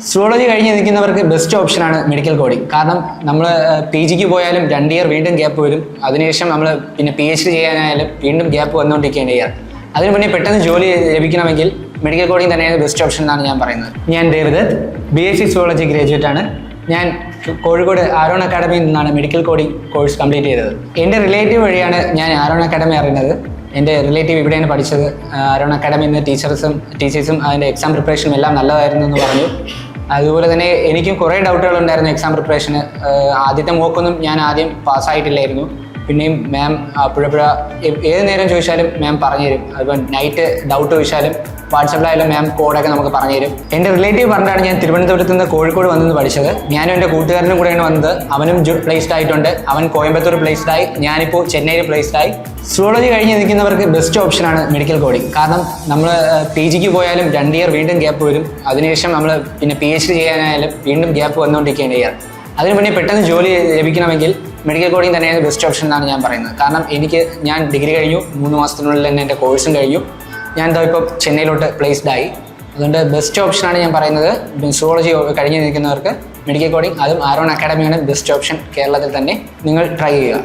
Zoology കഴിഞ്ഞ് നിൽക്കുന്നവർക്ക് best ഓപ്ഷനാണ് മെഡിക്കൽ കോഡിംഗ്. കാരണം നമ്മൾ PGക്ക് പോയാലും 2 ഇയർ വീണ്ടും ഗ്യാപ്പ് വരും. അതിനുശേഷം നമ്മൾ പിന്നെ PhD ചെയ്യാനായാലും വീണ്ടും ഗ്യാപ്പ് വന്നുകൊണ്ടിരിക്കുകയാണ് ഇയർ. അതിന് മുന്നേ പെട്ടെന്ന് ജോലി ലഭിക്കണമെങ്കിൽ മെഡിക്കൽ കോഡിംഗ് തന്നെയാണ് ബെസ്റ്റ് ഓപ്ഷൻ എന്നാണ് ഞാൻ പറയുന്നത്. ഞാൻ ദേവദത്ത്, BSc സുവോളജി ഗ്രാജുവേറ്റ് ആണ്. ഞാൻ കോഴിക്കോട് ആരോൺ അക്കാഡമിയിൽ നിന്നാണ് മെഡിക്കൽ കോഡിംഗ് കോഴ്സ് കംപ്ലീറ്റ് ചെയ്തത്. എൻ്റെ റിലേറ്റീവ് വഴിയാണ് ഞാൻ ആരോൺ അക്കാഡമി അറിയുന്നത്. എൻ്റെ റിലേറ്റീവ് ഇവിടെയാണ് പഠിച്ചത്. ആരോൺ അക്കാഡമിയിൽ നിന്ന് ടീച്ചേഴ്സും അതിൻ്റെ എക്സാം പ്രിപ്പറേഷനും എല്ലാം നല്ലതായിരുന്നു എന്ന് പറഞ്ഞു. അതുപോലെ തന്നെ എനിക്കും കുറേ ഡൗട്ടുകൾ ഉണ്ടായിരുന്നു എക്സാം പ്രിപ്പറേഷന്. ആദ്യത്തെ മോക്കൊന്നും ഞാൻ ആദ്യം പാസ്സായിട്ടില്ലായിരുന്നു. പിന്നെയും മാം അപ്പോഴപ്പോഴ ഏത് നേരം ചോദിച്ചാലും മാം പറഞ്ഞു തരും. അതിപ്പോൾ നൈറ്റ് ഡൗട്ട് ചോദിച്ചാലും വാട്സപ്പിലായാലും മാം കോഡൊക്കെ നമുക്ക് പറഞ്ഞു തരും. എൻ്റെ റിലേറ്റീവ് പറഞ്ഞാണ് ഞാൻ തിരുവനന്തപുരത്ത് നിന്ന് കോഴിക്കോട് വന്നെന്ന് പഠിച്ചത്. ഞാനും എൻ്റെ കൂട്ടുകാരനും കൂടെയാണ് വന്നത്. അവനും പ്ലേസ്ഡ് ആയിട്ടുണ്ട്. അവൻ കോയമ്പത്തൂർ പ്ലേസ്ഡ് ആയി. ഞാനിപ്പോൾ ചെന്നൈയിൽ പ്ലേസ്ഡ് ആയി. സുവോളജി കഴിഞ്ഞ് നിൽക്കുന്നവർക്ക് ബെസ്റ്റ് ഓപ്ഷനാണ് മെഡിക്കൽ കോഡിംഗ്. കാരണം നമ്മൾ PGക്ക് പോയാലും 2 ഇയർ വീണ്ടും ഗ്യാപ്പ് വരും. അതിനുശേഷം നമ്മൾ പിന്നെ PhD ചെയ്യാനായാലും വീണ്ടും ഗ്യാപ്പ് വന്നുകൊണ്ടിരിക്കുകയാണ് ഇയർ. അതിന് മുന്നേ പെട്ടെന്ന് ജോലി ലഭിക്കണമെങ്കിൽ മെഡിക്കൽ കോഡിംഗ് തന്നെയാണ് ബെസ്റ്റ് ഓപ്ഷൻ എന്നാണ് ഞാൻ പറയുന്നത്. കാരണം ഞാൻ ഡിഗ്രി കഴിഞ്ഞു, 3 മാസത്തിനുള്ളിൽ തന്നെ എൻ്റെ കോഴ്സും കഴിഞ്ഞു. ഞാൻ ഇപ്പോൾ ചെന്നൈയിലോട്ട് പ്ലേസ്ഡ് ആയി. അതുകൊണ്ട് ബെസ്റ്റ് ഓപ്ഷനാണ് ഞാൻ പറയുന്നത്. സുവോളജി കഴിഞ്ഞ് നിൽക്കുന്നവർക്ക് മെഡിക്കൽ കോഡിംഗ്, അതും ആരോൺ അക്കാഡമിയാണ് ബെസ്റ്റ് ഓപ്ഷൻ. കേരളത്തിൽ തന്നെ നിങ്ങൾ ട്രൈ ചെയ്യുക.